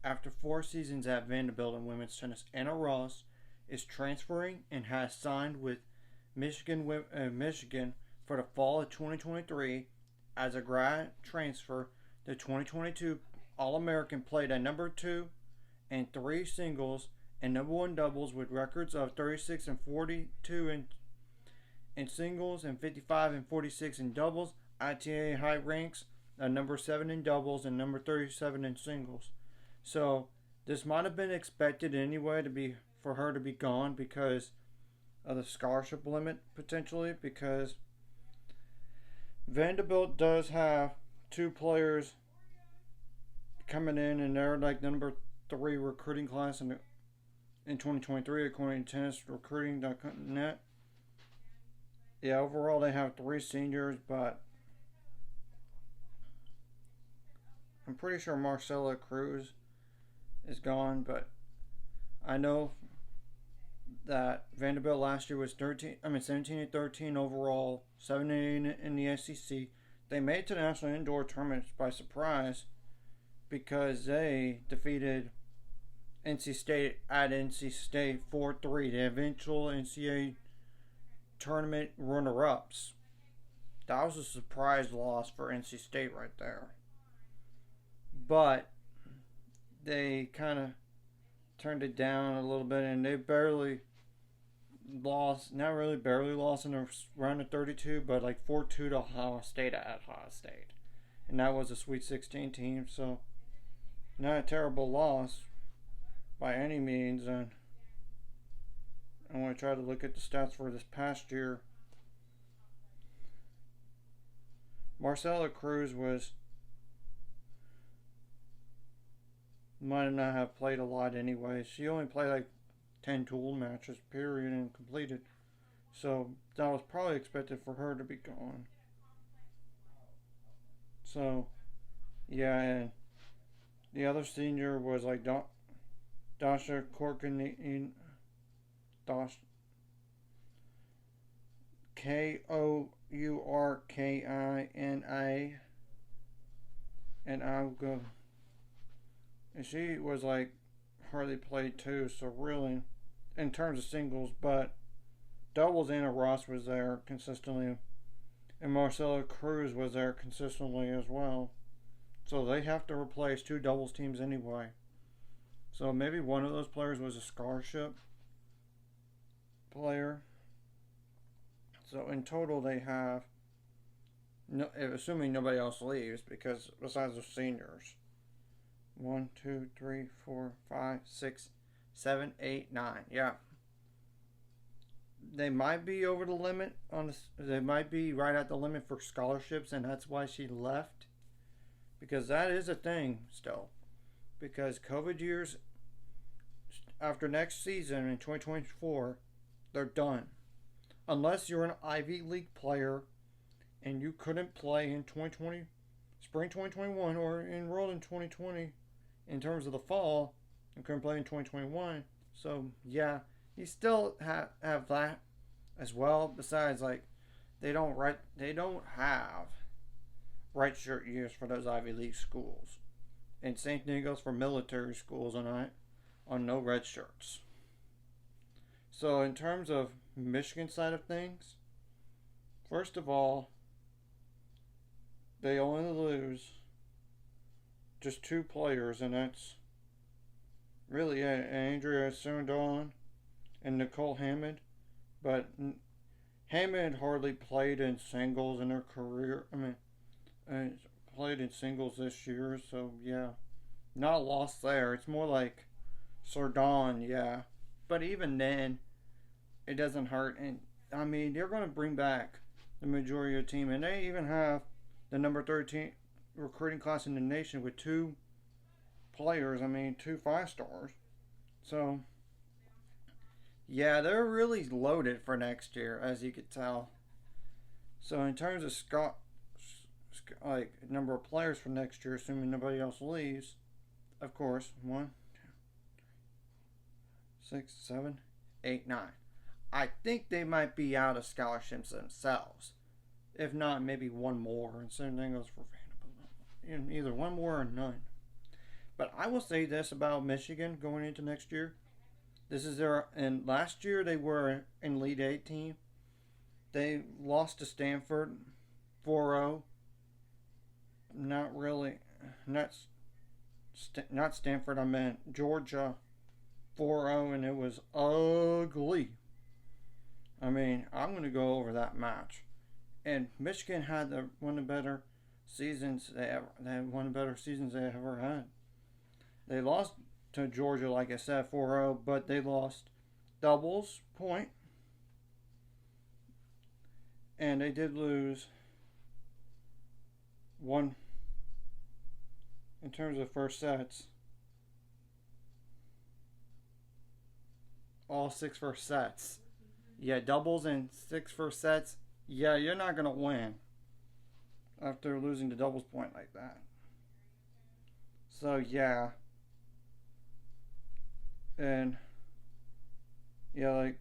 after 4 seasons at Vanderbilt in women's tennis, Anna Ross is transferring and has signed with Michigan for the fall of 2023 as a grad transfer. The 2022 All-American played at number 2 and 3 singles and number 1 doubles with records of 36 and 42 in singles and 55 and 46 in doubles. ITA high ranks number 7 in doubles and number 37 in singles. So this might have been expected anyway for her to be gone because of the scholarship limit potentially, because Vanderbilt does have 2 players coming in and they're like number 3 recruiting class in 2023 according to tennisrecruiting.net. Yeah, overall they have 3 seniors, but I'm pretty sure Marcella Cruz is gone, but I know that Vanderbilt last year was 17 and 13 overall, 7 and 8 in the SEC. They made it to the National Indoor Tournament by surprise because they defeated NC State at NC State 4-3, the eventual NCAA tournament runner-ups. That was a surprise loss for NC State right there. But they kind of turned it down a little bit, and they barely lost, not really barely lost in the round of 32, but like 4-2 to Ohio State at Ohio State. And that was a Sweet 16 team, so not a terrible loss by any means. And I want to try to look at the stats for this past year. Marcella Cruz might not have played a lot anyway. She only played like 10 tool matches, period, and completed. So that was probably expected for her to be gone. So, yeah, and the other senior was like Dasha Korkina. Kourkina. And I'll go. And she was like hardly played too, so really, in terms of singles, but doubles, Anna Ross was there consistently, and Marcella Cruz was there consistently as well. So they have to replace 2 doubles teams anyway. So maybe one of those players was a scholarship player. So in total they have, assuming nobody else leaves, because besides the seniors, 1, 2, 3, 4, 5, 6, 7, 8, 9. Yeah. They might be over the limit they might be right at the limit for scholarships, and that's why she left. Because that is a thing still. Because COVID years after next season in 2024, they're done. Unless you're an Ivy League player and you couldn't play in spring 2021 or enrolled in 2020 in terms of the fall and couldn't play in 2021. So yeah, you still have that as well. Besides, like, they don't have redshirt years for those Ivy League schools, and same thing goes for military schools on no red shirts. So in terms of Michigan side of things, first of all, they only lose just 2 players, and that's really Andrea Sundon and Nicole Hammond. But Hammond hardly played in singles in her career. Played in singles this year, so yeah, not lost there. It's more like Sundon, yeah. But even then, it doesn't hurt. And I mean, they're going to bring back the majority of the team, and they even have the number 13 recruiting class in the nation with 2 players. 2 5-stars. So yeah, they're really loaded for next year, as you could tell. So in terms of number of players for next year, assuming nobody else leaves, of course, 1, 2, 6, 7, 8, 9. I think they might be out of scholarships themselves. If not, maybe one more. And same thing goes for Vanderbilt. Either one more or none. But I will say this about Michigan going into next year. This is their, and last year they were in Elite 8 team. They lost to Stanford 4-0. Not really, not not Stanford. I meant Georgia 4-0, and it was ugly. I mean, I'm going to go over that match. And Michigan had one of the better seasons they ever. They had one of the better seasons they ever had. They lost to Georgia, like I said, 4-0, but they lost doubles point, and they did lose one in terms of first sets. All six first sets. Yeah, doubles and six first sets. Yeah, you're not gonna win after losing the doubles point like that. So yeah, and yeah, like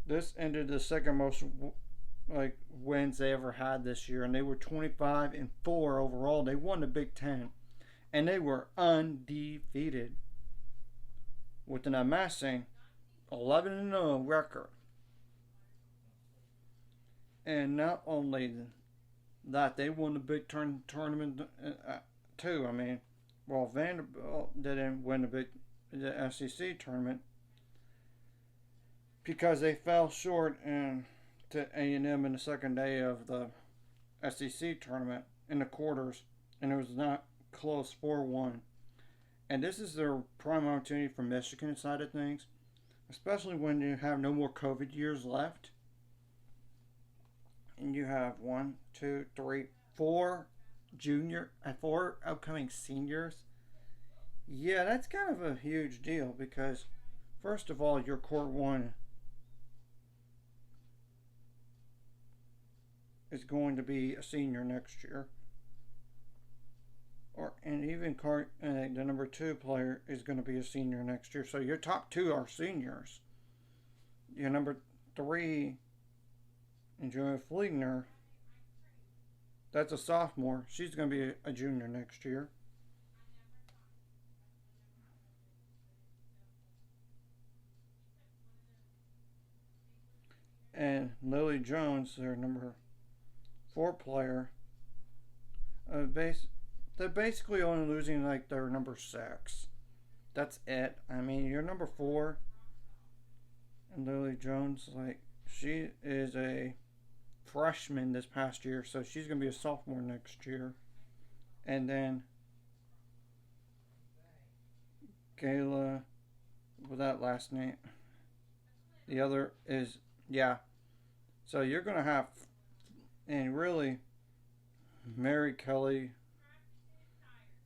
this ended the second most like wins they ever had this year, and they were 25-4 overall. They won the Big Ten, and they were undefeated with an amassing 11-0 record. And not only that, they won the Tournament too. I mean, well, Vanderbilt didn't win the SEC tournament because they fell short to A&M in the second day of the SEC tournament in the quarters, and it was not close, 4-1. And this is their prime opportunity for Michigan side of things, especially when you have no more COVID years left. And you have 1, 2, 3, 4 4 upcoming seniors. Yeah, that's kind of a huge deal because, first of all, your court one is going to be a senior next year. And even the number 2 player is going to be a senior next year. So your top 2 are seniors. Your number 3, Joy Fliegner, that's a sophomore. She's going to be a junior next year. And Lily Jones, their number 4 player, they're basically only losing like their number 6. That's it. I mean, your number 4 and Lily Jones, like, she is a freshman this past year, so she's going to be a sophomore next year. And then Gayla, with that last name, the other is, yeah. So you're going to have, and really, Mary Kelly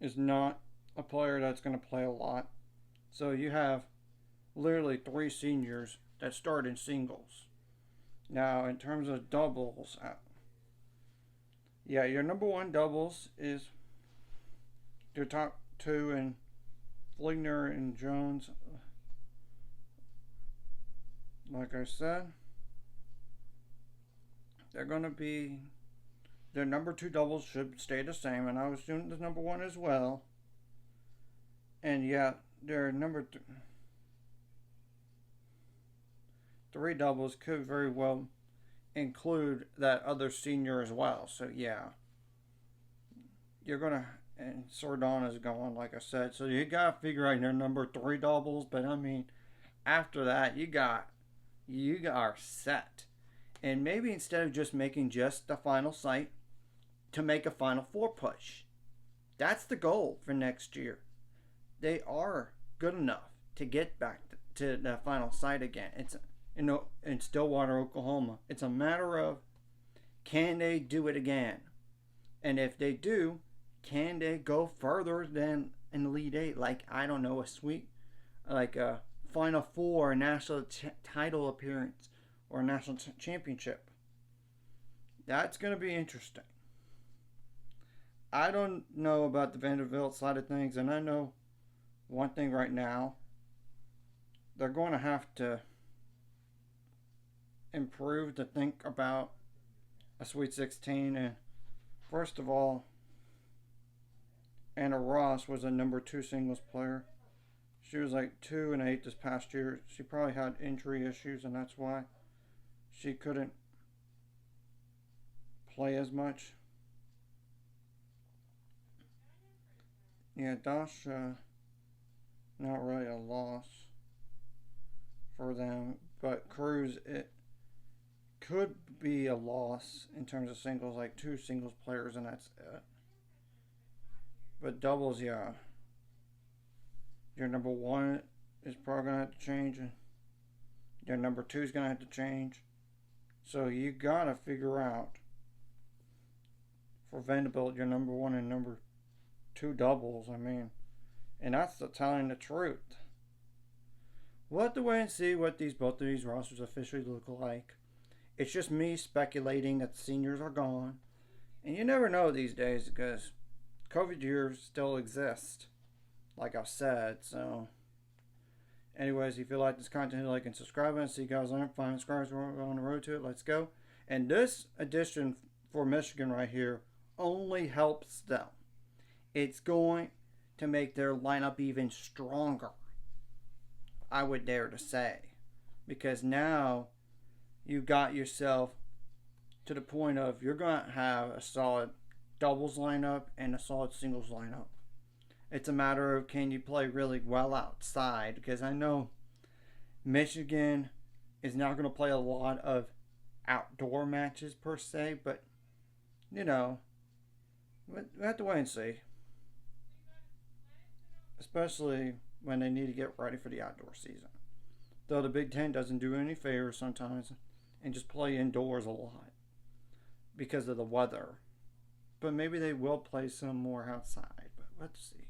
is not a player that's going to play a lot. So you have literally 3 seniors that start in singles. Now, in terms of doubles, yeah, your number 1 doubles is your top 2 in Fligner and Jones. Like I said, they're going to be, their number 2 doubles should stay the same, and I was doing the number 1 as well. And yeah, their number 3 doubles could very well include that other senior as well. So yeah, you're gonna, and Sordana's going, like I said. So you gotta figure out your number 3 doubles. But I mean, after that, you are set. And maybe instead of just making just the final site, to make a Final Four push. That's the goal for next year. They are good enough to get back to the final site again. It's in Stillwater, Oklahoma. It's a matter of, can they do it again? And if they do, can they go further than an Elite 8? Like, I don't know, like a Final Four, a national title appearance, or a national championship. That's going to be interesting. I don't know about the Vanderbilt side of things, and I know one thing right now. They're going to have to improve to think about a Sweet 16. And first of all, Anna Ross was a number 2 singles player. She was like 2-8 this past year. She probably had injury issues, and that's why she couldn't play as much. Yeah, Dasha, not really a loss for them, but Cruz, it could be a loss in terms of singles, like 2 singles players, and that's it. But doubles, yeah, your number 1 is probably gonna have to change, and your number 2 is gonna have to change. So you gotta figure out for Vanderbilt your number 1 and number 2 doubles. I mean, and that's the telling the truth. We'll have to wait and see what both of these rosters officially look like. It's just me speculating that the seniors are gone, and you never know these days because COVID years still exist, like I said. So, anyways, if you like this content, like and subscribe, and see you guys on 5 subscribers. We're on the road to it. Let's go. And this edition for Michigan right here only helps them. It's going to make their lineup even stronger, I would dare to say, because now you got yourself to the point of you're going to have a solid doubles lineup and a solid singles lineup. It's a matter of can you play really well outside, because I know Michigan is not going to play a lot of outdoor matches per se, but you know, we have to wait and see, especially when they need to get ready for the outdoor season. Though the Big Ten doesn't do any favors sometimes and just play indoors a lot because of the weather. But maybe they will play some more outside. But let's see.